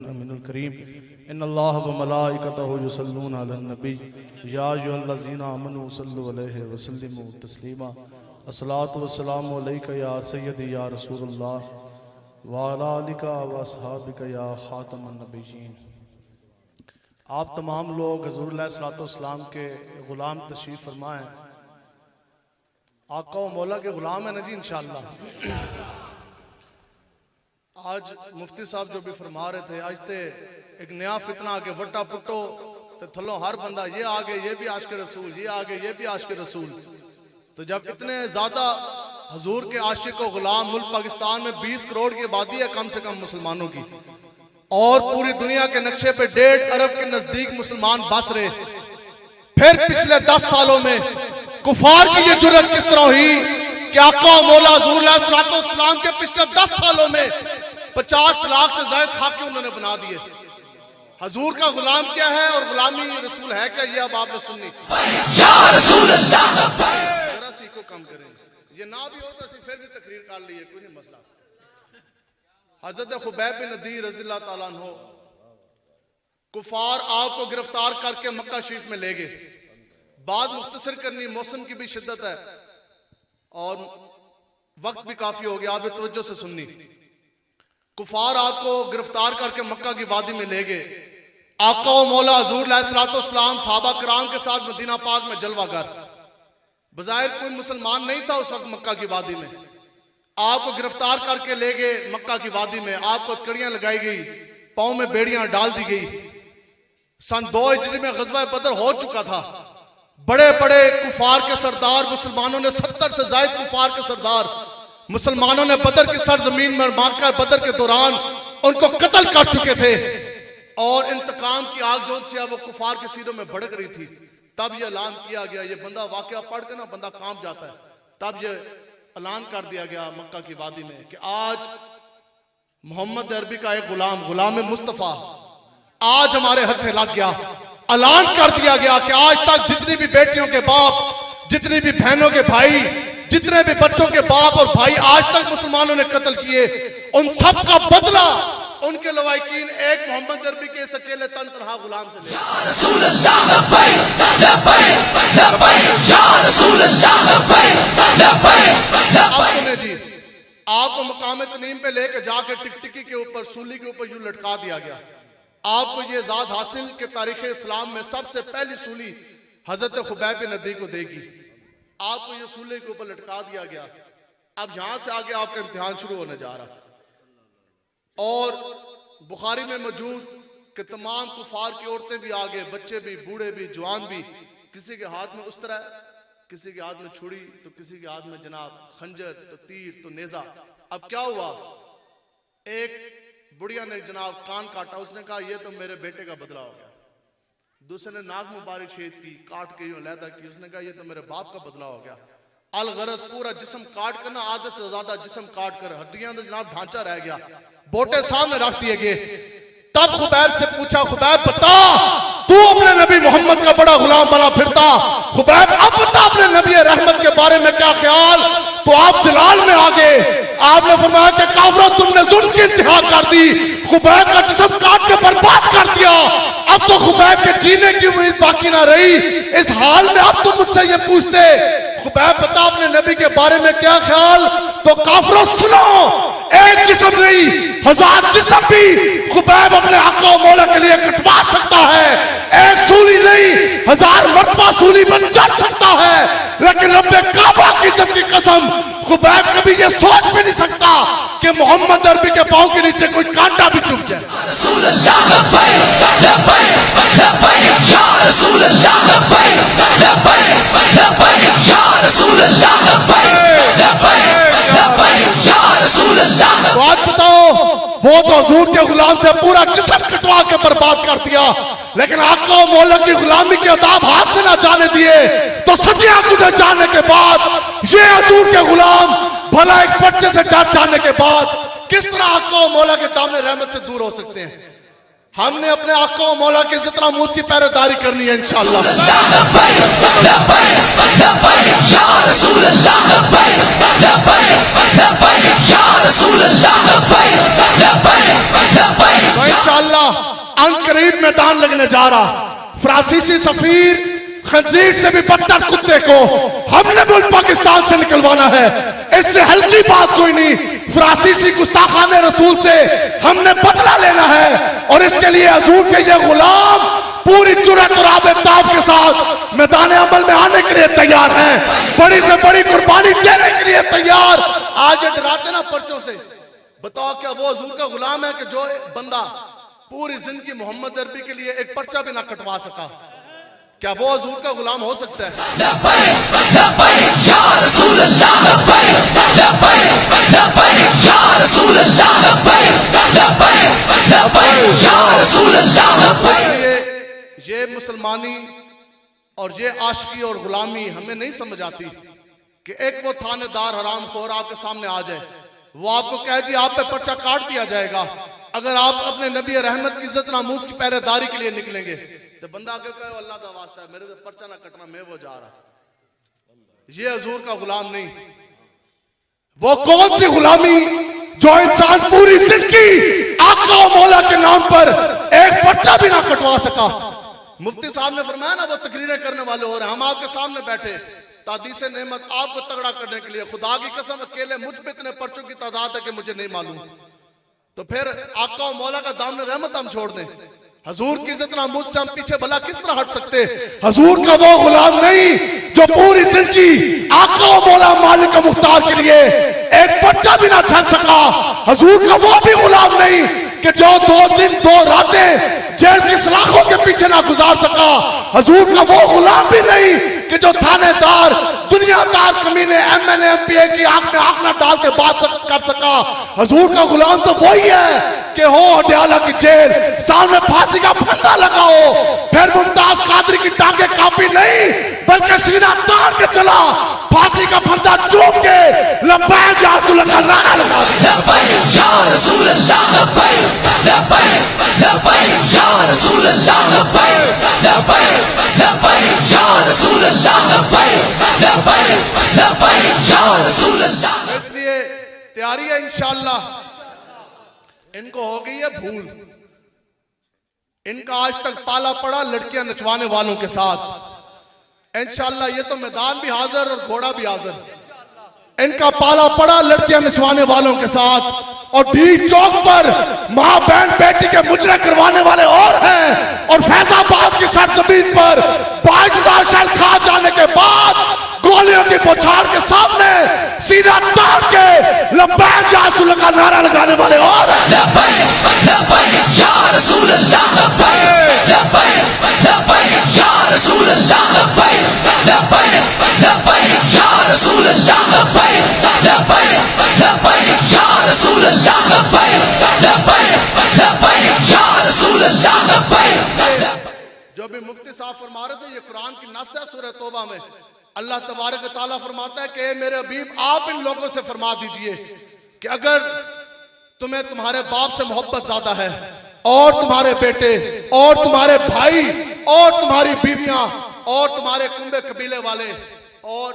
अमीनुल करीम इन्नल्लाह व मलाइकतहु युसल्लूना अलन नबी या अय्युहल्लज़ीना आमनू सल्लु अलैहि व सल्लिमू तस्लीमा अस्सलातु वस्सलामु अलैका या सय्यदी या रसूलुल्लाह व अला आलिका व अस्हाबिका या खातमन नबिय्यीन। आप तमाम लोग हुज़ूर अलैहिस्सलातु वस्सलाम के ग़ुलाम तशरीफ़ फरमाएं। आका व मौला के ग़ुलाम है ना जी इंशाअल्लाह। आज मुफ्ती साहब जो भी फरमा रहे थे, आज ते एक नया फितना के वट्टा पुट्टो तो थलो हर बंदा ये आगे ये भी आशिक रसूल, ये आगे ये भी आशिक रसूल। तो जब इतने ज्यादा हुजूर के आशिक व गुलाम मुल्क पाकिस्तान में 20 करोड़ की आबादी है कम से कम मुसलमानों की, और पूरी दुनिया के नक्शे पे 1.5 अरब के नजदीक मुसलमान बस रहे, फिर पिछले 10 सालों में कुफार की ये जुर्रत किस तरह हुई कि आका मौला हुजूर अलैहिस्सलातु वस्सलाम के पिछले 10 सालों में 50 लाख से ज्यादा खाके उन्होंने बना दिए। हजूर का गुलाम क्या है और गुलामी रसूल है क्या, ये अब आपने सुननी। जरा सी को कम करें, ये ना भी हो तो फिर भी तकरीर कर लिए, कोई नहीं मसला। हजरत खुबैब बिन नदीर रज़ियल्लाहु ताला अन्हु कुफार आपको गिरफ्तार करके मक्का शरीफ में ले गए। बात मुख्तसर करनी, मौसम की भी शिद्दत है और वक्त भी काफी हो गया, आप तवज्जो से सुननी। कुफार आपको गिरफ्तार करके मक्का की वादी में ले गए। आका व मौला हुजूर अलैहिस्सलातु वस्सलाम सहाबा किराम के साथ मदीना पाक में जलवागर। बज़ाहिर कोई मुसलमान नहीं था उस वक्त मक्का की वादी में। आपको गिरफ्तार करके ले गए मक्का की वादी में, आपको हथकड़ियां लगाई गई, पांव में बेड़ियां डाल दी गई। सन 2 हिजरी में ग़ज़वा बदर हो चुका था। बड़े बड़े कुफार के सरदार मुसलमानों ने 70 से ज्यादा कुफार के सरदार मुसलमानों ने बदर की सरजमीन में मार्का बदर के दौरान उनको कत्ल कर चुके थे, और इंतकाम की आग जो से वो कुफार के सीरों में भड़क रही थी। तब ये ऐलान किया गया, ये बंदा वाकया पढ़ के ना बंदा कांप जाता है। तब ये ऐलान कर दिया गया मक्का की वादी में कि आज मोहम्मद अरबी का एक गुलाम, गुलाम मुस्तफा आज हमारे हथे लग गया। ऐलान कर दिया गया कि आज तक जितनी भी बेटियों के बाप, जितनी भी बहनों के भाई, जितने भी बच्चों के बाप और भाई आज तक मुसलमानों ने कत्ल किए, उन सब का बदला उनके लवाइकीन एक मोहम्मद अरबी के इस अकेले तन तनहा गुलाम से ले। अब सुने जी, आपको मकाम तनीम पे लेके जाके टिकटिकी के ऊपर, सूली के ऊपर यूं लटका दिया गया। आपको ये एजाज हासिल कि तारीख इस्लाम में सबसे पहली सूली हजरत खुबैब बिन नदीर को देगी। आपको ये सूले के ऊपर लटका दिया गया। अब यहां से आगे आपका इम्तिहान शुरू होने जा रहा। और बुखारी में मौजूद कि तमाम कुफार की औरतें भी आगे, बच्चे भी, बूढ़े भी, जवान भी, किसी के हाथ में उस्तरा, किसी के हाथ में छुरी, तो किसी के हाथ में जनाब खंजर, तो तीर, तो नेजा। अब क्या हुआ, एक बुढ़िया ने जनाब कान काटा, उसने कहा ये तो मेरे बेटे का बदला हो गया। दूसरे ने नाक मुबारक छेद की, काट के यूं अलहदा की, उसने कहा ये तो मेरे बाप का बदला हो गया। अलगरज पूरा जिस्म काट कर ना, आधे से ज्यादा जिस्म काट कर, हड्डियां तो जनाब ढांचा रह गया, बोटे सामने रख दिए गए। तब खुबैब से पूछा, खुबैब बता, तू अपने नबी मोहम्मद का बड़ा गुलाम बना फिरता, खुबैब अब बता अपने नबी रहमत के बारे में क्या ख्याल। तो आप जलाल में आ गए। आपने फरमाया कि काफिरों तुमने जुल्म की इंतहा कर दी, खुबैब का जिस्म काट के बर्बाद कर दिया। अब तो खुबैब के जीने की उम्मीद बाकी ना रही। इस हाल में अब तुम मुझसे ये पूछते, खुबैब बता अपने नबी के बारे में क्या ख्याल। तो काफिरों सुनो, एक जिस्म नहीं 1000 जिस्म भी खुबैब अपने आका मौला के लिए कटवा सकता है। एक सूली नहीं 1000 मरतबा सूली बन जा सकता है। लेकिन रब्बे काबा की इज्जत की कसम, खुबैब कभी ये सोच भी नहीं सकता कि मोहम्मद अरबी के पांव के नीचे कोई कांटा भी चुभ जाए। तो आज बताओ, वो तो हुजूर के गुलाम थे, पूरा जिस्म कटवा के बर्बाद कर दिया, लेकिन आका और मौला की गुलामी के अदाब हाथ से ना जाने दिए। तो सदियां गुजर जाने के बाद ये हुजूर के गुलाम भला एक बच्चे से डर जाने के बाद किस तरह आका और मौला के दामन रहमत से दूर हो सकते हैं। हमने अपने आका और मौला के जितना मुझ की पहरेदारी करनी है इंशाअल्लाह। तो इंशाअल्लाह अनकरीब मैदान लगने जा रहा। फ्रांसीसी सफीर खंजीर से भी बदतर कुत्ते को हमने मुल्क पाकिस्तान से निकलवाना है। इससे हल्की बात कोई नहीं। फ्रांसीसी गुस्ताखाने रसूल से हमने बदला लेना है और इसके लिए हजूर के ये गुलाम पूरी जुर्रत और आबेताब के साथ मैदान अमल में आने के लिए तैयार हैं। बड़ी से बड़ी कुर्बानी देने के लिए तैयार। आज ये डराते ना पर्चों से, बताओ क्या वो हजूर का गुलाम है कि जो बंदा पूरी जिंदगी मोहम्मद अरबी के लिए एक पर्चा भी ना कटवा सका? क्या वो हजूर का गुलाम हो सकता है? इसलिए ये मुसलमानी और ये आशिकी और गुलामी हमें नहीं समझ आती कि एक वो थानेदार हराम खोर आपके सामने आ जाए, वो आपको कहे जी आप पे पर्चा काट दिया जाएगा अगर आप अपने नबी रहमत की इज्जत नामूस की पहरेदारी के लिए निकलेंगे। तो बंदा आके कहे अल्लाह का वास्ता है मेरे को पर्चा ना कटना, मैं वो जा रहा। ये हजूर का गुलाम नहीं। वो कौन सी गुलामी जो इंसान पूरी जिंदगी आका और मौला के नाम पर एक पर्चा भी ना कटवा सका। मुफ्ती साहब ने फरमाया ना वो तकरीरें करने वाले हो रहे, हम आपके सामने बैठे तादीसे नेमत आपको तगड़ा करने के लिए। खुदा की कसम अकेले मुझ पे इतने पर्चों की तादाद है कि मुझे नहीं मालूम। तो फिर आका और मौला का दामन रहमत हम छोड़ दें? हजूर की इज्जत नामूस से हम पीछे भला किस तरह हट सकते? हजूर का वो गुलाम नहीं जो पूरी जिंदगी आका और मौला मालिक मुख्तार के लिए एक पर्चा भी ना छन सका। हजूर का वो भी गुलाम नहीं कि जो 2 दिन 2 रातें जेल की सलाखों के पीछे ना गुजार सका। हजूर का वो गुलाम भी नहीं कि जो थानेदार दुनियादार कमीने MNA MPA की आंख में आंख ना डाल के बात कर सका। हजूर का गुलाम तो वही है कि हो अडयाला की जेल, सामने फांसी का फंदा लगाओ, फिर मुमताज कादरी की टांगे कापी नहीं बल्कि सीना तान के चला, फांसी का फंदा चूम के लब्बैक या रसूल का नारा लगा। लब्बैक या रसूल अल्लाह, लब्बैक लब्बैक या रसूल अल्लाह, लब्बैक लब्बैक या रसूल अल्लाह, लब्बैक या रसूल अल्लाह। इसलिए तैयारी है इंशाअल्लाह। इनको हो गई है भूल। इनका आज तक पाला पड़ा लड़कियां नचवाने वालों के साथ। इंशाअल्लाह ये तो मैदान भी हाजिर और घोड़ा भी हाजिर। इनका पाला पड़ा लड़कियां नचवाने वालों के साथ और ढील चौक पर मां बहन बेटी के मुजरे करवाने वाले और हैं। और फैजाबाद की सरजमीन पर 22,000 शैल खा जाने के बाद गोलियों की बौछार के सामने सीधा तान के लब्बैक या रसूल का नारा लगाने वाले और हैं। लब्बैक लब्बैक या रसूल अल्लाह, लब्बैक लब्बैक या रसूल अल्लाह, लब्बैक लब्बैक या रसूल अल्लाह, लब्बैक या रसूल अल्लाह, लब्बैक या रसूल अल्लाह। जो भी मुफ्ती साहब फरमा रहे थे ये कुरान की नस है। सूरह तौबा में अल्लाह तबारक व तआला फरमाता है कि मेरे हबीब आप इन लोगों से फरमा दीजिए कि अगर तुम्हें तुम्हारे बाप से मोहब्बत ज्यादा है और तुम्हारे बेटे और तुम्हारे भाई और तुम्हारी बीवियां और तुम्हारे कुंबे कबीले वाले और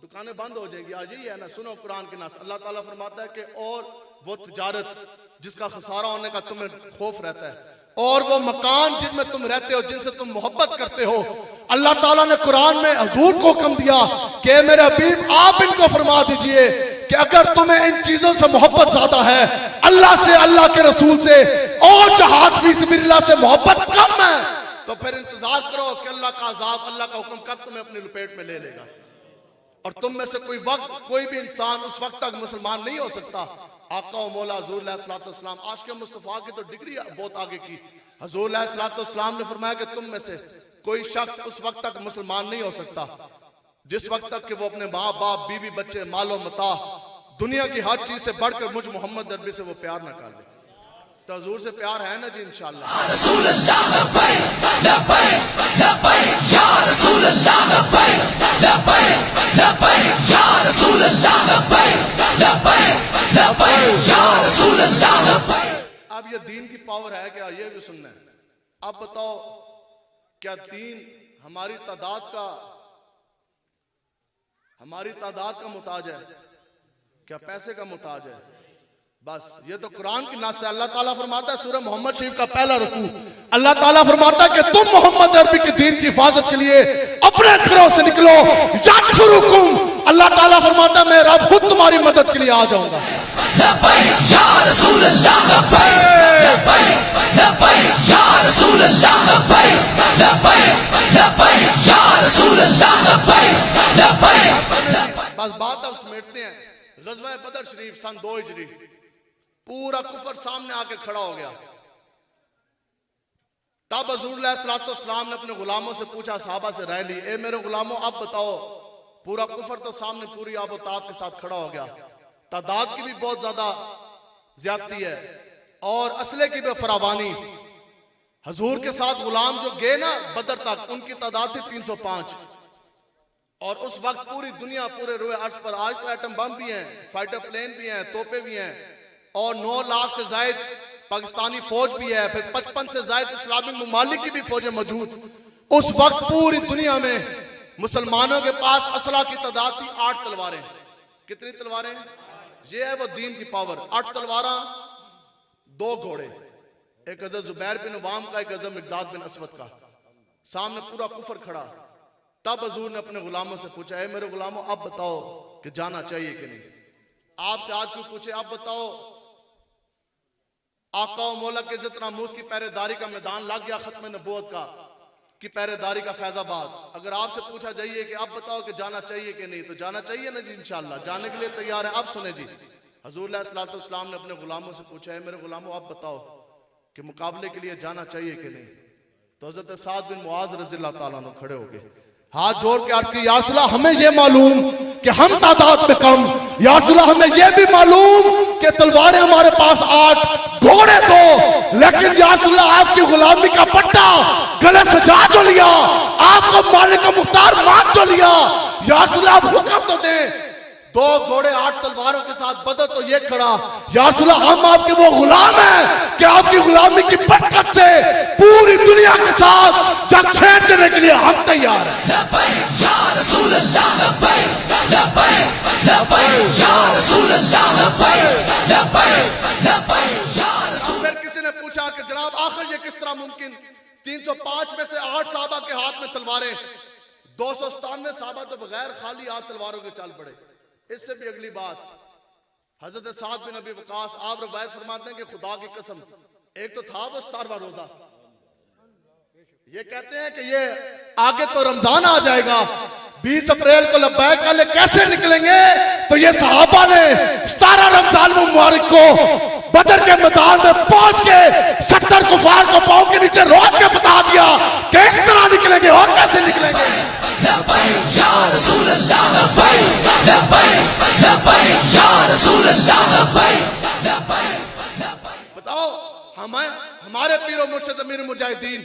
दुकानें बंद हो जाएंगी। आज ही है ना, सुनो कुरान की नास। अल्लाह ताला फरमाता है कि और वो तिजारत जिसका खसारा होने का तुम्हें खौफ रहता है और वो मकान जिनमें तुम रहते हो जिनसे तुम मोहब्बत करते हो। अल्लाह ताला ने कुरान में हजूर को हुक्म दिया कि मेरे हबीब आप इनको फरमा दीजिए कि अगर तुम्हें इन चीजों से मोहब्बत ज्यादा है, अल्लाह से, अल्लाह के रसूल से और जहाद फी सबिलिल्लाह से मोहब्बत कम है, तो फिर इंतजार करो कि अल्लाह का अजाब, अल्लाह का हुक्म कब तुम्हें अपनी लपेट में ले लेगा। और तुम में से कोई भी इंसान उस वक्त तक मुसलमान नहीं हो सकता। आका व मौला हुज़ूर अलैहिस्सलातु वस्सलाम आशिक़ मुस्तफ़ा की तो डिग्री बहुत आगे की। हुज़ूर अलैहिस्सलातु वस्सलाम ने फरमाया कि तुम में से कोई शख्स उस वक्त तक मुसलमान नहीं हो सकता जिस वक्त तक कि वो अपने माँ बाप, बीवी, बच्चे, मालो मता, दुनिया की हर चीज से बढ़कर मुझ मोहम्मद अरबी से वो प्यार न कर ले। तो हुज़ूर से प्यार है ना जी इंशाअल्लाह। अब अब ये दीन की पावर है क्या, ये भी सुनना है। अब बताओ, क्या दीन हमारी तादाद का मुताज है? क्या पैसे का मुताज है? बस ये तो कुरान की नास है। अल्लाह ताला फरमाता है सूरह मोहम्मद शरीफ का पहला रुकू, अल्लाह ताला फरमाता है कि तुम मोहम्मद अरबी के दीन की हिफाजत के लिए अपने घरों से निकलो, याशुरुकुम। अल्लाह ताला फरमाता है मैं रब खुद तुम्हारी मदद के लिए आ जाऊंगा। बस बात अब समेटते हैं। ग़ज़वा बदर शरीफ सन 2 हिजरी, पूरा कुफर सामने आके खड़ा हो गया। तब हुज़ूर अलैहिस्सलाम ने अपने गुलामों से पूछा, सहाबा से राय ली, ए मेरे गुलामों अब बताओ, पूरा कुफर तो सामने पूरी आबोताब के साथ खड़ा हो गया, तादाद की भी बहुत ज्यादा ज्यादती है और असले की भी फरावानी। हुज़ूर के साथ गुलाम जो गए ना बदर तक, उनकी तादाद थी 305 और उस वक्त पूरी दुनिया पूरे रोए अर्ज पर, आज तो एटम बम भी हैं, फाइटर प्लेन भी हैं, तोपे भी हैं और 9 लाख से जायद पाकिस्तानी फौज भी है, फिर 55 से जायद इस्लामी ममालिक की भी फौजें मौजूद। उस वक्त पूरी दुनिया में मुसलमानों के पास असला की तादाद थी 8 तलवारें। कितनी तलवारें? ये है वो दीन की पावर। 8 तलवारें, 2 घोड़े, एक हज़रत जुबैर बिन अवाम का, एक हज़रत मिक़दाद बिन असवद का। सामने पूरा कुफर खड़ा। तब हुज़ूर ने अपने गुलामों से पूछा, है मेरे गुलामों अब बताओ कि जाना चाहिए कि नहीं। आपसे आज कोई पूछे, आप बताओ आका और मौला के इज़्ज़त नामूस की पहरेदारी का मैदान लग गया, खत्म नबूवत का की पहरेदारी का फैजाबाद। अगर आपसे पूछा जाइए कि अब बताओ कि जाना चाहिए कि नहीं, तो जाना चाहिए ना जी, इंशाअल्लाह जाने के लिए तैयार है। अब सुने जी, हुज़ूर अलैहिस्सलाम ने अपने गुलामों से पूछा, है मेरे गुलामों अब बताओ कि मुकाबले के लिए जाना चाहिए कि नहीं। तो हज़रत साद बिन मुआज़ रज़ियल्लाहु ताला अन्हु खड़े हो गए, हाथ जोड़ के अर्ज की, या रसूल अल्लाह हमें यह मालूम कि हम तादाद में कम, या रसूल अल्लाह हमें यह भी मालूम कि तलवारें हमारे पास 8, घोड़े 2, लेकिन या रसूल अल्लाह आपकी गुलामी का पट्टा गले से जा जो लिया, आपको मालिक का मुख्तार मान जो लिया, या रसूल अल्लाह आप हुक्म तो दें। 2 घोड़े 8 तलवारों के साथ बदर तो ये खड़ा, या रसूल अल्लाह हम आपके वो गुलाम हैं कि आपकी गुलामी की बरकत से पूरी दुनिया के साथ जंग छेड़ देने के लिए हम तैयार हैं। फिर किसी ने पूछा कि जनाब आखिर ये किस तरह मुमकिन, 305 में से 8 साहबा के हाथ में तलवारें, 297 साहबा तो बगैर खाली हाथ तलवारों के चल पड़े। इससे भी अगली बात, हजरत साद बिन अबी वकास आप रवायत फरमाते हैं कि खुदा की कसम, एक तो था वो 17वां रोजा, ये कहते हैं कि ये आगे तो रमजान आ जाएगा, 20 अप्रैल को लब्बैक वाले कैसे निकलेंगे, तो ये सहाबा ने 17 रमजान मुबारक को बदर के मैदान में पहुंच के 70 कुफार को पांव के नीचे रोक के बता दिया कि इस तरह निकलेंगे और कैसे निकलेंगे। बताओ, हमारे पीरो मुर्शिद अमीर मुजाहिदीन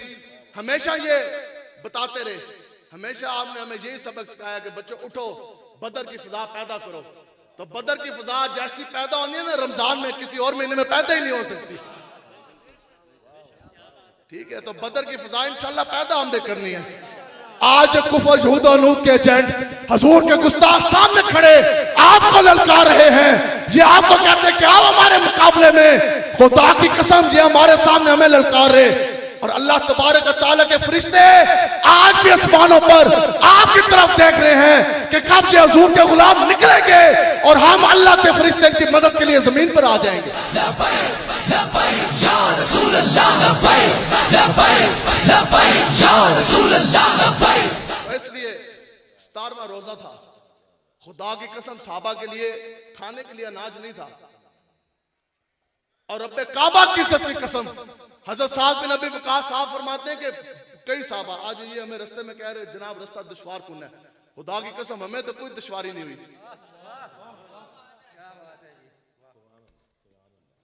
हमेशा ये बताते रहे, हमेशा आपने हमें यही सबक सिखाया कि बच्चों उठो, बदर की फिजा पैदा करो। तो बदर की फिजा जैसी पैदा होनी है ना रमजान में, किसी और महीने में पैदा ही नहीं हो सकती। ठीक है, तो बदर की फिजा इंशाल्लाह पैदा हमने करनी है। आज कुफर यहूद और नूत के एजेंट हुजूर के गुस्ताख सामने खड़े आपको ललकार रहे हैं, ये आपको कहते हैं कि आओ हमारे मुकाबले में, खुदा की कसम ये हमारे सामने हमें ललकार रहे। और अल्लाह तबारक व तआला के फरिश्ते आज भी आसमानों पर आपकी तरफ देख रहे हैं कि कब ये हुजूर के गुलाम निकलेंगे और हम अल्लाह के फरिश्ते की मदद के लिए जमीन पर आ जाएंगे। इसलिए 17वां रोजा था, खुदा की कसम सहाबा के लिए खाने के लिए अनाज नहीं था, और रब्बे काबा की इज्जत की कसम हजरत साद बिन अबी वकास साहब फरमाते हैं कि कई साहबा आज ये हमें रास्ते में कह रहे जनाब रास्ता दुश्वार कौन है, खुदा की कसम हमें तो कोई दुश्वारी नहीं हुई।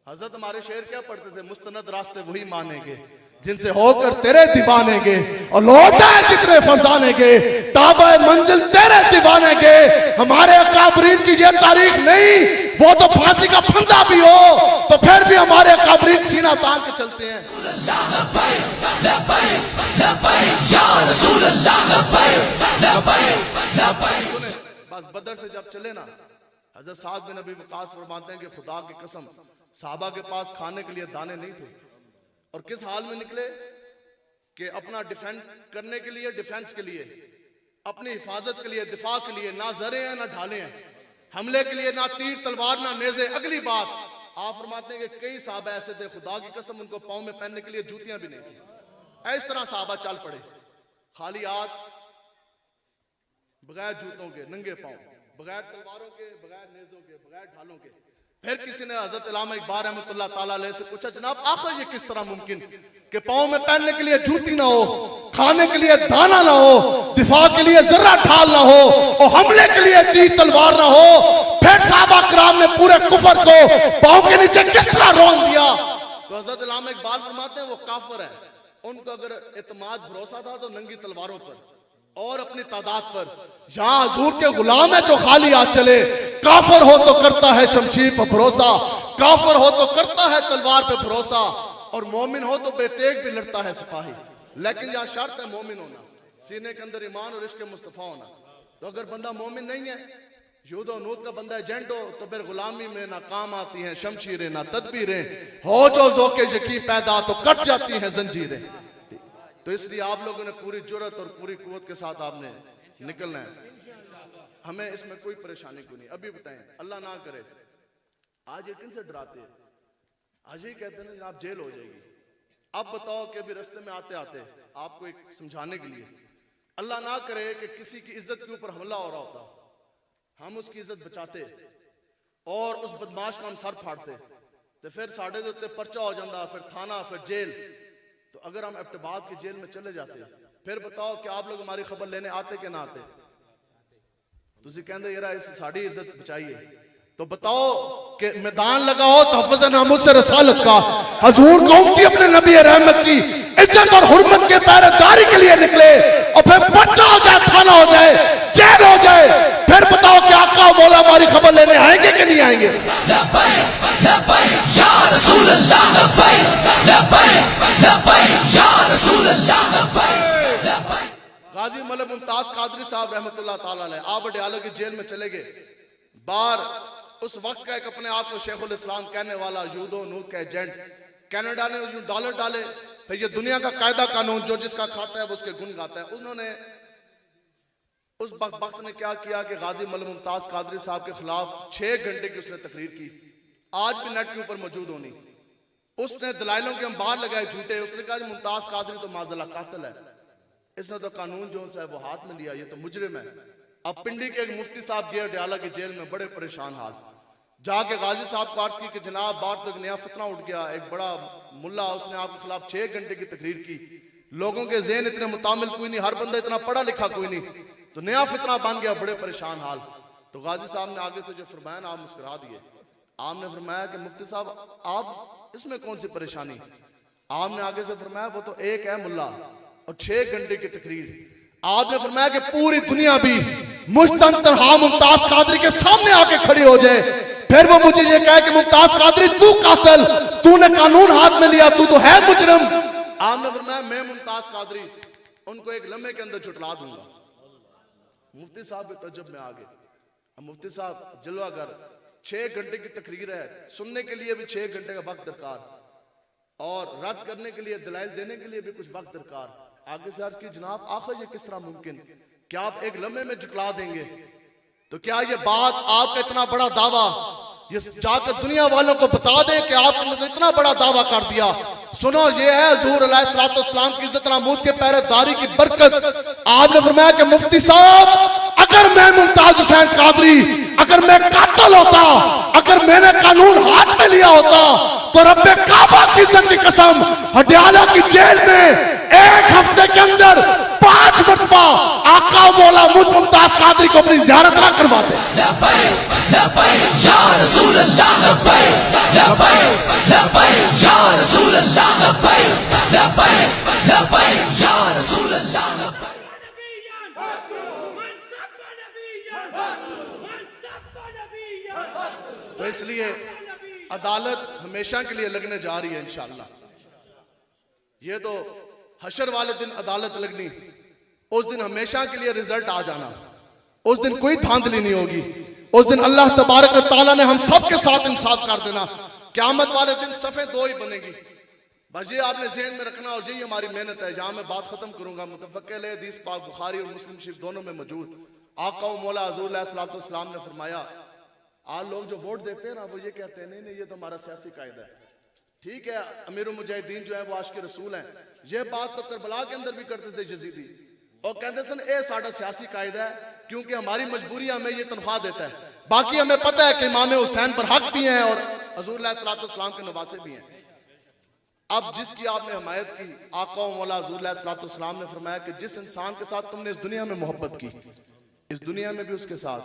हजरत हमारे शेर क्या पढ़ते थे, मुस्तनद रास्ते वही मानेंगे जिनसे होकर तेरे दीवानेंगे, और लौटा जिक्र फरसानेंगे ताबा मंजिल तेरे दीवानेंगे। हमारे अकाबरीन की ये तारीख नहीं, वो तो फांसी का फंदा भी हो तो फिर भी हमारे काबरीन सीना तान के चलते हैं। सुने, बस बदर से जब चले ना, हजरत साद बिन अबी वक्कास फरमाते हैं कि खुदा की कसम साहबा के पास खाने के लिए दाने नहीं थे, और किस हाल में निकले कि अपना डिफेंस करने के लिए, डिफेंस के लिए, अपनी हिफाजत के लिए, दिफा के लिए, ना जरे हैं ना ढाले हैं, हमले के लिए ना तीर तलवार ना नेज़े। अगली बात आप फरमाते हैं कि कई साहबा ऐसे थे खुदा की कसम उनको पाँव में पहनने के लिए जूतियां भी नहीं थी। इस तरह साहबा चल पड़े, खाली हाथ, बगैर जूतों के, नंगे पाँव, बगैर तलवारों के, बगैर नेज़ों के, बगैर ढालों के। फिर किसी ने हजरत अल्लामा इकबाल रहमतुल्लाह ताला अलैह से पूछा, जनाब आखिर ये किस तरह मुमकिन कि पाँव में पहनने के लिए जूती ना हो, खाने के लिए दाना ना हो, दिफा के लिए जर्रा ढाल ना हो, और हमले के लिए तीर तलवार ना हो, फिर साहबा किराम ने पूरे कुफर को पाँव के नीचे किस तरह रोन दिया? तो हजरत अल्लामा इकबाल फरमाते हैं वो काफिर है, उनको अगर एतमाद भरोसा था तो नंगी तलवारों पर और अपनी तादाद पर। यहां हुजूर के गुलाम है जो खाली हाथ चले, काफिर हो तो करता है शमशीर पर भरोसा, काफिर हो तो करता है तलवार पे भरोसा, और मोमिन हो तो बेतेग भी लड़ता है सिपाही। लेकिन यहां शर्त है मोमिन होना, सीने के अंदर ईमान और इश्क मुस्तफा होना। तो अगर बंदा मोमिन नहीं है, यूद और नूत का बंदा एजेंट हो, तो फिर गुलामी में ना काम आती हैं शमशीरें ना तदबीरें, हो जो ज़ौक़े यकीन पैदा तो कट जाती हैं जंजीरें। तो इसलिए आप लोगों ने पूरी जुर्रत और पूरी कुव्वत के साथ आपने निकलना है, हमें इसमें कोई परेशानी को नहीं। अभी बताएं, अल्लाह ना करे आज ये किन से डराते हैं? आज ही कहते हैं आप जेल हो जाएगी। अब बताओ कि अभी रास्ते में आते आते आपको एक समझाने के लिए, अल्लाह ना करे कि किसी की इज्जत के ऊपर हमला हो रहा होता, हम उसकी इज्जत बचाते और उस बदमाश का हम सर फाड़ते, तो फिर साढ़े दे उत्ते पर्चा हो जाता, फिर थाना, फिर जेल। तो अगर हम एबटाबाद की जेल में चले जाते, फिर बताओ कि आप लोग हमारी खबर लेने आते कि ना आते? तुसी कहंदे यार इस साड़ी इज्जत बचाइए, तो बताओ कि मैदान लगाओ तहफ़्फ़ुज़ नामुस रसालत का, हुजूर कौम की अपने नबी रहमत की इज्जत और हुर्मत के पहरेदारी के लिए निकले, और फिर पर्चा हो जाए, थाना हो जाए, जेल हो जाए, फिर बताओ कि आका मौला हमारी खबर लेने आएंगे कि नहीं आएंगे? गाजी मलिक मुमताज कादरी साहब रहमतुल्लाह ताला अलैह आप अडयाला की जेल में चले गए। बाहर उस वक्त का एक अपने आप को शेखुल इस्लाम कहने वाला यूदो नूत का एजेंट, कनाडा ने जो डॉलर डाले, फिर ये दुनिया का कायदा कानून जो जिसका खाता है वो उसके गुण गाता है। उन्होंने उस वक्त ने क्या किया कि गाजी मलिक मुमताज कादरी साहब के खिलाफ 6 घंटे की उसने तकरीर की, आज भी नेट के ऊपर मौजूद होनी। उसने दलाइलों के अंबार लगाए झूठे, उसने कहा मुमताज कादरी तो माज़ल्ला कातिल है, इसने तो कानून जो है वो हाथ में लिया, ये तो मुजरिम है। अब पिंडी के एक मुफ्ती साहब गए अडयाला की जेल में, बड़े परेशान हाल, जाके गाजी साहब को अर्ज की कि जनाब बाहर तो एक नया फितना उठ गया, एक बड़ा मुल्ला उसने आपके खिलाफ 6 घंटे की तकरीर की, लोगों के ज़हन इतने मुतामिल कोई नहीं, हर बंदा इतना पढ़ा लिखा कोई नहीं, तो नया फितना बन गया, बड़े परेशान हाल। तो गाजी साहब ने आगे से जो फरमाया ना, आप मुस्कुरा दिए। आपने फरमाया कि मुफ्ती साहब आप इसमें कौन सी परेशानी? आपने आगे से फरमाया वो तो एक है मुल्ला और 6 घंटे की तकरीर। आपने फरमाया कि पूरी दुनिया भी मुस्तनहा मुमताज कादरी के सामने आके खड़ी हो जाए, फिर वो मुझे ये कहे कि मुमताज कादरी तू कातिल, तूने कानून हाथ में लिया, तू तो है मुजरिम। आपने फरमाया मैं मुमताज कादरी उनको एक लम्हे के अंदर झुटला दूंगा। मुफ्ती साहब के तजब में आ गए। अब मुफ्ती साहब जलवागर, 6 घंटे की तकरीर है, सुनने के लिए भी 6 घंटे का वक्त दरकार, और रद्द करने के लिए, दलाइल देने के लिए भी कुछ वक्त दरकार। आगे से अर्ज की जनाब आखिर ये किस तरह मुमकिन, क्या आप एक लम्हे में झुटला देंगे? तो क्या ये बात आपका इतना बड़ा दावा ये जाकर दुनिया वालों को बता दें कि आपने तो इतना बड़ा दावा कर दिया? सुनो, ये है हुजूर अलैहिस्सलाम की इज्जत नामूस के पहरेदारी की बरकत। आपने फरमाया कि मुफ्ती साहब अगर मैं मुमताज हुसैन कादरी, अगर मैं कातिल होता, अगर मैंने कानून हाथ में लिया होता, तो रब्बे काबा की इज्जत की कसम अडयाला की जेल में 1 हफ्ते के अंदर 5 मरतबा आका मौला मुझ मुमताज कादरी को अपनी ज़ियारत ना करवाते। तो इसलिए अदालत हमेशा के लिए लगने जा रही है इंशाअल्लाह। ये तो हशर वाले दिन अदालत लगनी, उस दिन हमेशा के लिए रिजल्ट आ जाना, उस दिन कोई धांधली नहीं होगी। उस दिन अल्लाह तबारक व तआला ने हम सब के साथ इंसाफ कर देना। क़यामत वाले दिन सफ़े दो ही बनेगी। बस ये आपने ज़हन में रखना और यही हमारी मेहनत है। जहाँ मैं बात खत्म करूंगा, मुतफ़क्किल हदीस पाक बुखारी और मुस्लिम शरीफ दोनों में मौजूद आका व मौला हुज़ूर अलैहिस्सलातु वस्सलाम ने फरमाया, आज लोग जो वोट देते हैं ना, वो ये कहते हैं नहीं नहीं ये तो हमारा सियासी कायदा है। ठीक है, अमीरुल मुजाहिदीन जो है वो आशिक़ रसूल हैं। ये बात तो करबला के अंदर भी करते थे यजीदी, और कहते सन ए साडा सियासी कायदा है, क्योंकि हमारी मजबूरी हमें ये तनख्वाह देता है। बाकी हमें पता है कि इमाम हुसैन पर हक भी हैं और हुज़ूर अलैहिस्सलातु वस्सलाम के नवासे भी हैं। अब जिसकी आपने हमायत की, आका व मौला हुज़ूर अलैहिस्सलातु वस्सलाम ने फरमाया कि जिस इंसान के साथ तुमने इस दुनिया में मोहब्बत की, इस दुनिया में भी उसके साथ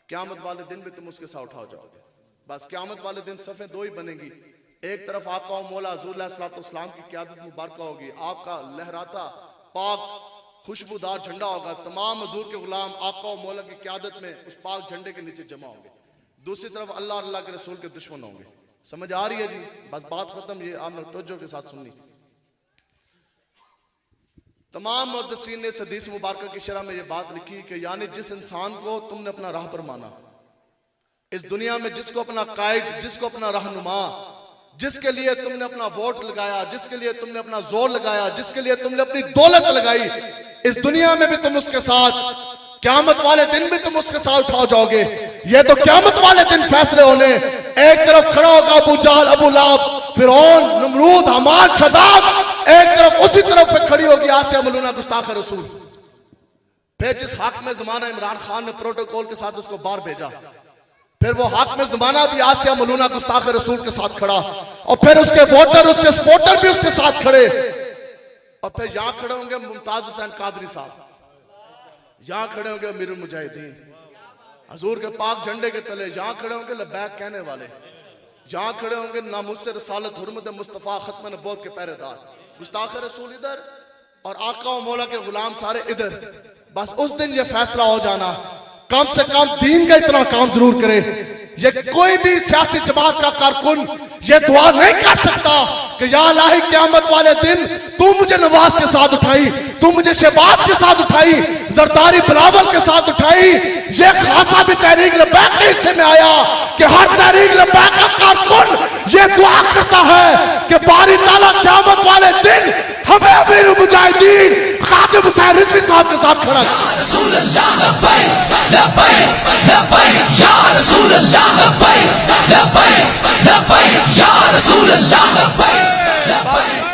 क़यामत वाले दिन भी तुम उसके साथ उठाओ जाओगे। बस क़यामत वाले दिन सफ़े दो ही बनेगी। एक तरफ आका व मौला हुज़ूर अलैहिस्सलातु वस्सलाम की क़यादत मुबारक होगी, आपका लहराता पाक खुशबूदार झंडा होगा। तमाम हुज़ूर के गुलाम आका व मौला की क़यादत में उस पाक झंडे के नीचे जमा होंगे। दूसरी तरफ अल्लाह और अल्लाह के रसूल के दुश्मन होंगे। समझ आ रही है जी? बस बात खत्म। ये आपने तवज्जो के साथ सुननी। तमाम मुहद्दिसीन ने इस हदीस मुबारक की शरह में ये बात लिखी कि यानी जिस इंसान को तुमने अपना राह पर माना, इस दुनिया में जिसको अपना कायद, जिसको अपना रहनुमा, जिसके लिए तुमने अपना वोट लगाया, जिसके लिए तुमने अपना जोर लगाया, जिसके लिए तुमने अपनी दौलत लगाई, इस दुनिया में भी तुम उसके साथ, क़यामत वाले दिन भी तुम उसके साथ उठाओ जाओगे। ये तो क़यामत वाले दिन फैसले होने। एक तरफ खड़ा होगा अबू जहल, अबू लहब, फिरौन, नमरूद, हमान, शद्दाद, एक तरफ उसी तरफ पे खड़ी होगी आसिया मलूना गुस्ताख रसूल। फिर जिस हाकिम ज़माना इमरान खान ने प्रोटोकॉल के साथ उसको बाहर भेजा, फिर वो हाकिम ज़माना भी आसिया मलूना गुस्ताख रसूल के साथ खड़ा, और फिर उसके वोटर, उसके सपोर्टर भी उसके साथ खड़े, और फिर यहां खड़े होंगे मुमताज हुसैन कादरी साहब, यहां खड़े होंगे अमीरुल मुजाहिदीन हुजूर के पाक झंडे के तले, यहां खड़े होंगे लबैक कहने वाले, यहां खड़े होंगे नामुस्से रसालत हुर्मत मुस्तफा खत्म नबूवत के पहरेदार, गुस्ताख रसूल इधर और आका व मौला के गुलाम सारे इधर। बस उस दिन ये फैसला हो जाना, कम से कम दीन का इतना काम जरूर करे। ये कोई भी सियासी जमात का कारकुन ये दुआ नहीं कर सकता कि या इलाही क़यामत वाले दिन तू मुझे नवाज के साथ उठाई, तू मुझे शहबाज के साथ उठाई, जरदारी बिलावल के साथ उठाई। ये खासा भी तहरीक लबैक के हिस्से में आया कि हर तहरीक लबैक का कारकुन ये दुआ करता है कि बारी ताला क़यामत वाले दिन हमें अमीरुल मुजाहिदीन खातिब हुसैन रिजवी साहब के साथ खड़ा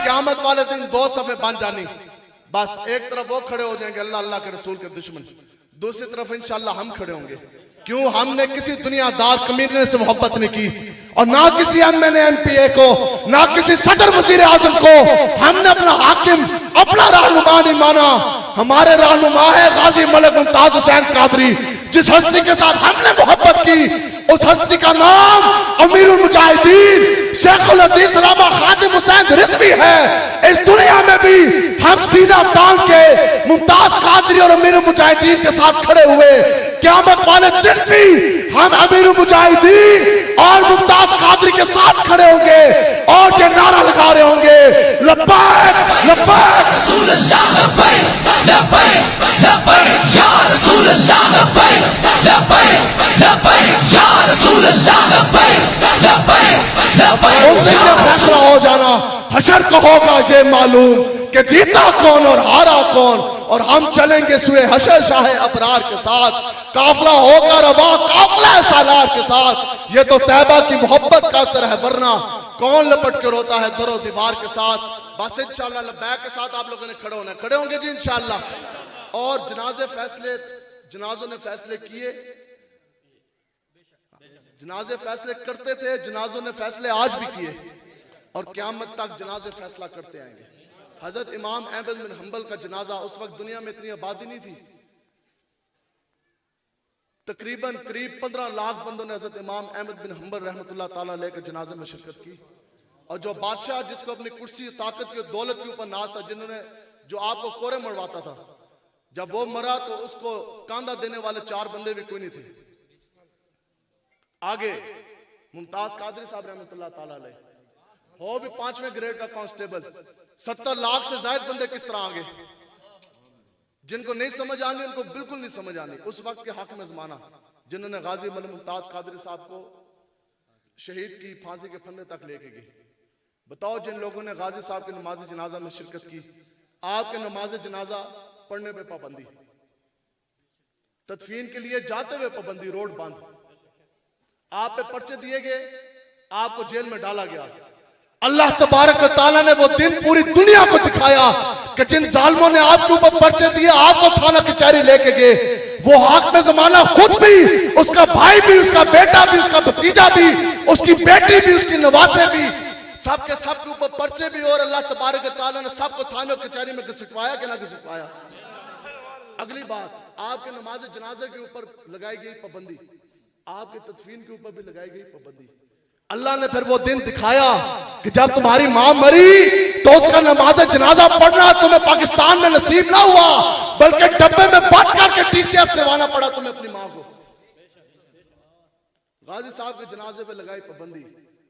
क़यामत वाले दिन दो सफ़े बन जानी। बस एक तरफ वो खड़े हो जाएंगे अल्लाह अल्लाह के रसूल के दुश्मन, दूसरी तरफ इंशाअल्लाह हम खड़े होंगे। क्यों? हमने किसी दुनियादार कमीने से मोहब्बत नहीं की, और ना किसी एमएनए एमपीए को, ना किसी सदर वजीर आजम को हमने अपना हाकिम, अपना रहनुमा नहीं माना। हमारे रहनुमा है गाजी मलिक मुमताज हुसैन कादरी। जिस हस्ती के साथ हमने मोहब्बत की, उस हस्ती का नाम अमीरुल मुजाहिदीन शेखुल हदीस अल्लामा खातिब हुसैन रिजवी है। इस दुनिया में भी हम सीधा तान के मुमताज कादरी और अमीरुल मुजाहिदीन के साथ खड़े हुए, क़यामत वाले दिन भी हम अमीरुल मुजाहिदीन और मुमताज कादरी के साथ खड़े होंगे और ये नारा लगा रहे होंगे लब्बैक लब्बैक रसूल अल्लाह लब्बैक लब्बैक लब्बैक या रसूल अल्लाह लब्बैक लब्बैक लब्बैक या रसूल अल्लाह लब्बैक लब्बैक लब्बैक। उस दिन ये फैसला हो जाना, हशर को होगा ये मालूम कि जीता कौन और हारा कौन, और हम चलेंगे सुए हशर शाह अबरार के साथ, काफिला होगा रवा काफिला सालार के साथ। ये तो तैबा की मोहब्बत का असर है, वरना कौन लपट के रोता है दरो दीवार के साथ। बस इंशाअल्लाह लब्बैक के साथ आप लोगों ने खड़े होना, खड़े होंगे जी इंशाअल्लाह। और जनाजे फैसले, जनाजों ने फैसले किए, जनाजे फैसले करते थे, जनाजों ने फैसले आज भी किए और क़यामत तक जनाजे फैसला करते आएंगे। हजरत इमाम अहमद बिन हंबल का जनाजा, उस वक्त दुनिया में इतनी आबादी नहीं थी, तकरीबन करीब 15 लाख बंदों ने हजरत इमाम अहमद बिन हंबल रहमतुल्लाह ताला अलैह के जनाजे में शिरकत की। और जो बादशाह जिसको अपनी कुर्सी, ताकत की, दौलत के ऊपर नाज था, जिन्होंने जो आपको कोरे मरवाता था, जब वो मरा तो उसको कांधा देने वाले 4 बंदे भी कोई नहीं थे। आगे मुमताज कादरी साहब रहमतुल्लाह ताला अलैह, हो भी 5वें ग्रेड का कांस्टेबल, 70 लाख से ज्यादा बंदे किस तरह आगे, जिनको नहीं समझ आनी उनको बिल्कुल नहीं समझ आनी। उस वक्त के हाकिम ज़माना जिन्होंने गाजी मौलाना मुमताज कादरी साहब को शहीद की, फांसी के फंदे तक लेके गए। बताओ, जिन लोगों ने गाजी साहब की नमाज जनाजा में शिरकत की, आपके नमाज जनाजा पढ़ने पे पाबंदी, तदफीन के लिए जाते हुए पाबंदी, रोड बंद, आप पे पर्चे दिए गए, आपको जेल में डाला गया। अल्लाह तबारक व तआला ने वो दिन पूरी दुनिया को दिखाया कि जिन जालिमों ने आपके ऊपर पर्चे दिए, आपको थाना कचहरी लेके गए, वो हाकिम ज़माना खुद भी, उसका भाई भी, उसका बेटा भी, उसका भतीजा भी, उसकी बेटी भी, उसकी नवासे भी, सबके सबके ऊपर पर्चे भी, और अल्लाह तबारक व तआला ने सबको थाने कचहरी में घसीटवाया कि ना घसीटवाया। अगली बात, आपके नमाज जनाजे के ऊपर लगाई गई पाबंदी, आपके तदफीन के ऊपर भी लगाई गई पाबंदी। अल्लाह ने फिर वो दिन दिखाया कि जब तुम्हारी मां मरी तो उसका नमाज जनाजा पढ़ना तुम्हें पाकिस्तान में नसीब ना हुआ, बल्कि डब्बे में बंद करके टीसीएस करवाना पड़ा तुम्हें अपनी मां को। गाजी साहब के जनाजे पे लगाई पाबंदी।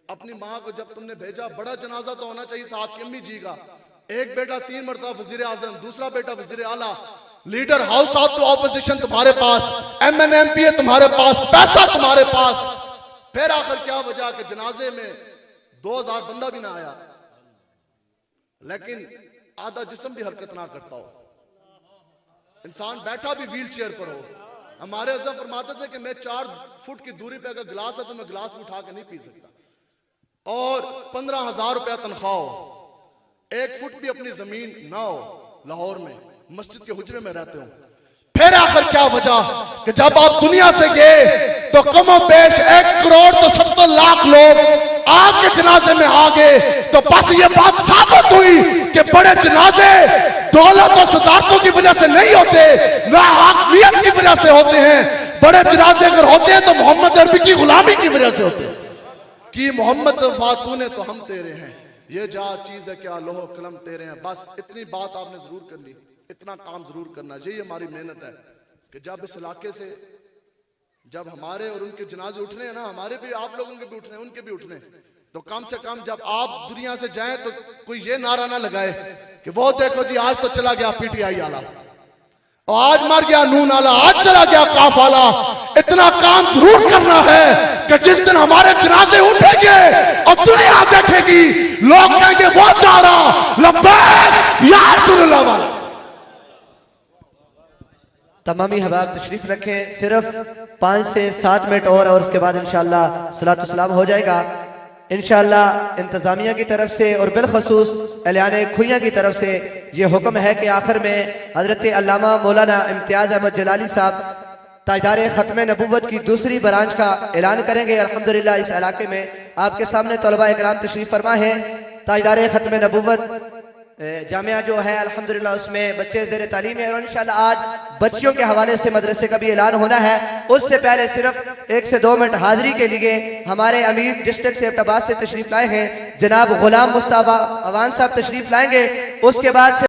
अपनी मां को जब तुमने भेजा, बड़ा जनाजा तो होना चाहिए था आपकी अम्मी जी का, एक बेटा 3 मरतबा वजीर आजम, दूसरा बेटा वजीर आला, leader house of the opposition तुम्हारे पास, MNMP तुम्हारे पास, पैसा तुम्हारे पास, फिर आखिर क्या वजह कि जनाजे में 2000 बंदा भी ना आया, लेकिन आधा जिस्म भी हरकत ना करता हो, इंसान बैठा भी व्हील चेयर पर हो। हमारे अज़ब फरमाते थे कि मैं 4 फुट की दूरी पे अगर गिलास है तो मैं गिलास में उठा के नहीं पी सकता, और 15,000 रुपया तनख्वाह हो, 1 फुट भी अपनी जमीन ना हो, लाहौर में मस्जिद के हुजरे में रहते हो। फिर आखिर क्या वजह कि जब आप दुनिया से गए तो कमो पेश 1 करोड़ तो 70 लाख लोग आपके जनाजे में आ गए। तो बस ये बात साबित हुई कि बड़े जनाजे दौलत और सदारतों की वजह से नहीं होते, ना हाकमियत की वजह से होते हैं। बड़े जनाजे अगर होते हैं तो मोहम्मद अरबी की गुलामी की वजह से होते हैं कि मोहम्मद से फातू ने तो हम तेरे हैं, ये जा चीज है क्या लोह कलम तेरे हैं। बस इतनी बात आपने जरूर करनी, इतना काम जरूर करना, यही हमारी मेहनत है कि जब इस इलाके से जब हमारे और उनके जनाजे उठने हैं ना, हमारे भी, आप लोगों के भी उठने, उनके भी उठने, तो कम से कम जब आप दुनिया से जाएं तो कोई ये नारा ना लगाए कि वो देखो जी आज तो चला गया PTI वाला, और आज मर गया नून वाला, आज चला गया काफ वाला। इतना काम जरूर करना है कि जिस दिन हमारे जनाजे उठेंगे और दुनिया देखेगी, लोग कहेंगे वो जा रहा लब्बैक या रसूलुल्लाह वाला। तमामी हबाब तशरीफ रखें, सिर्फ 5 से 7 मिनट और उसके बाद इंशाअल्लाह सलात व सलाम हो जाएगा। इंशाअल्लाह इंतज़ामिया की तरफ से और बिलखसूस एलान खुइयां की तरफ से ये हुक्म है कि आखिर में हजरत अल्लामा मौलाना इम्तियाज अहमद जलाली साहब ताजदार ख़त्म नबूवत की दूसरी ब्रांच का ऐलान करेंगे। अल्हम्दुलिल्लाह इस इलाके में आपके सामने तलबा इकराम तशरीफ फरमा है। ताजदार ख़त्म नबूवत जामिया जो है अल्हम्दुलिल्लाह उसमें बच्चे ज़ेर तालीम है, और इंशाअल्लाह आज बच्चियों के हवाले से मदरसे का भी ऐलान होना है। उससे पहले सिर्फ 1 से 2 मिनट हाजिरी के लिए हमारे अमीर डिस्ट्रिक्ट से एबटाबाद से तशरीफ लाए हैं जनाब गुलाम मुस्तफा अवान साहब तशरीफ लाएंगे। उसके बाद